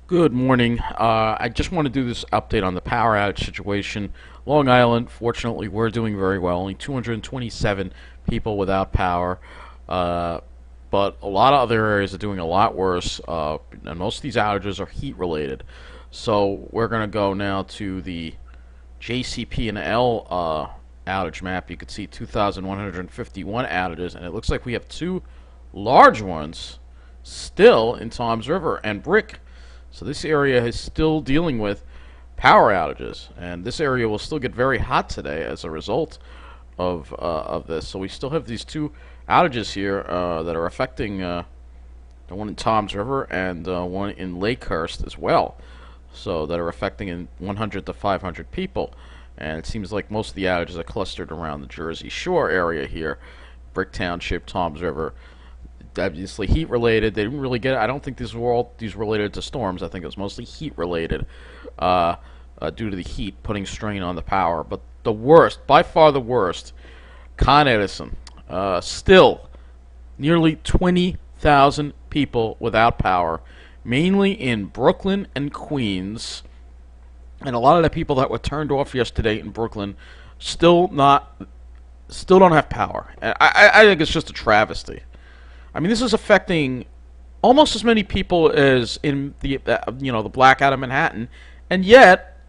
Good morning. I just want to do this update on the power outage situation. Long Island, fortunately, we're doing very well. Only 227 people without power. But a lot of other areas are doing a lot worse. And most of these outages are heat related. So we're going to go now to the JCP and L outage map. You can see 2,151 outages. And it looks like we have two large ones still in Toms River and Brick. So this area is still dealing with power outages, and this area will still get very hot today as a result of this. So we still have these two outages here that are affecting the one in Toms River and one in Lakehurst as well. So that are affecting 100 to 500 people, and it seems like most of the outages are clustered around the Jersey Shore area here, Brick Township, Toms River. Obviously heat related. They didn't really get it. I don't think these were all related to storms. I think it was mostly heat related due to the heat putting strain on the power. But the worst, by far the worst, Con Edison. Still nearly 20,000 people without power, mainly in Brooklyn and Queens. And a lot of the people that were turned off yesterday in Brooklyn still don't have power. And I think it's just a travesty. I mean, this is affecting almost as many people as in the the blackout of Manhattan, and yet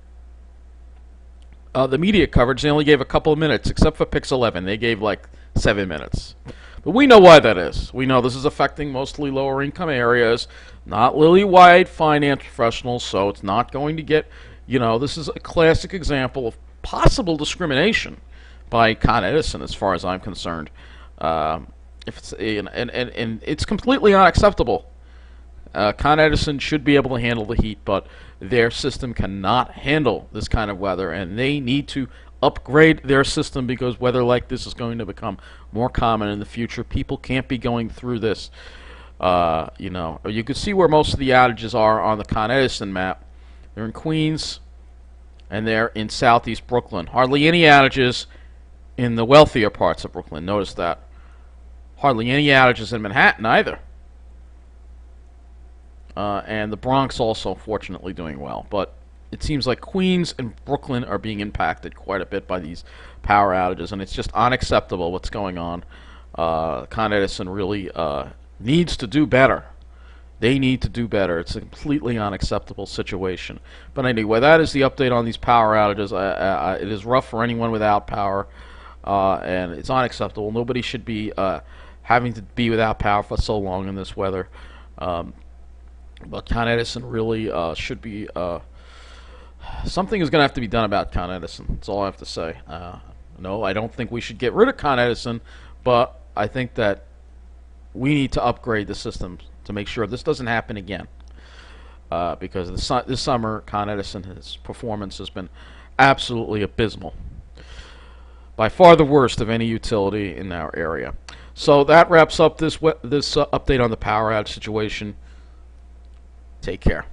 the media coverage, they only gave a couple of minutes, except for Pix 11. They gave like 7 minutes. But we know why that is. We know this is affecting mostly lower income areas, not lily-white finance professionals, so it's not going to get, this is a classic example of possible discrimination by Con Edison as far as I'm concerned. If it's and it's completely unacceptable. Con Edison should be able to handle the heat, but their system cannot handle this kind of weather, and they need to upgrade their system because weather like this is going to become more common in the future. People can't be going through this. You can see where most of the outages are on the Con Edison map. They're in Queens, and they're in southeast Brooklyn. Hardly any outages in the wealthier parts of Brooklyn. Notice that. Hardly any outages in Manhattan either. And the Bronx also, fortunately, doing well. But it seems like Queens and Brooklyn are being impacted quite a bit by these power outages, and it's just unacceptable what's going on. Con Edison really needs to do better. They need to do better. It's a completely unacceptable situation. But anyway, that is the update on these power outages. It is rough for anyone without power, and it's unacceptable. Nobody should be having to be without power for so long in this weather. But Con Edison really should be... something is going to have to be done about Con Edison. That's all I have to say. No, I don't think we should get rid of Con Edison, but I think that we need to upgrade the system to make sure this doesn't happen again. Because this summer, Con Edison's performance has been absolutely abysmal. By far the worst of any utility in our area. So that wraps up this update on the power outage situation. Take care.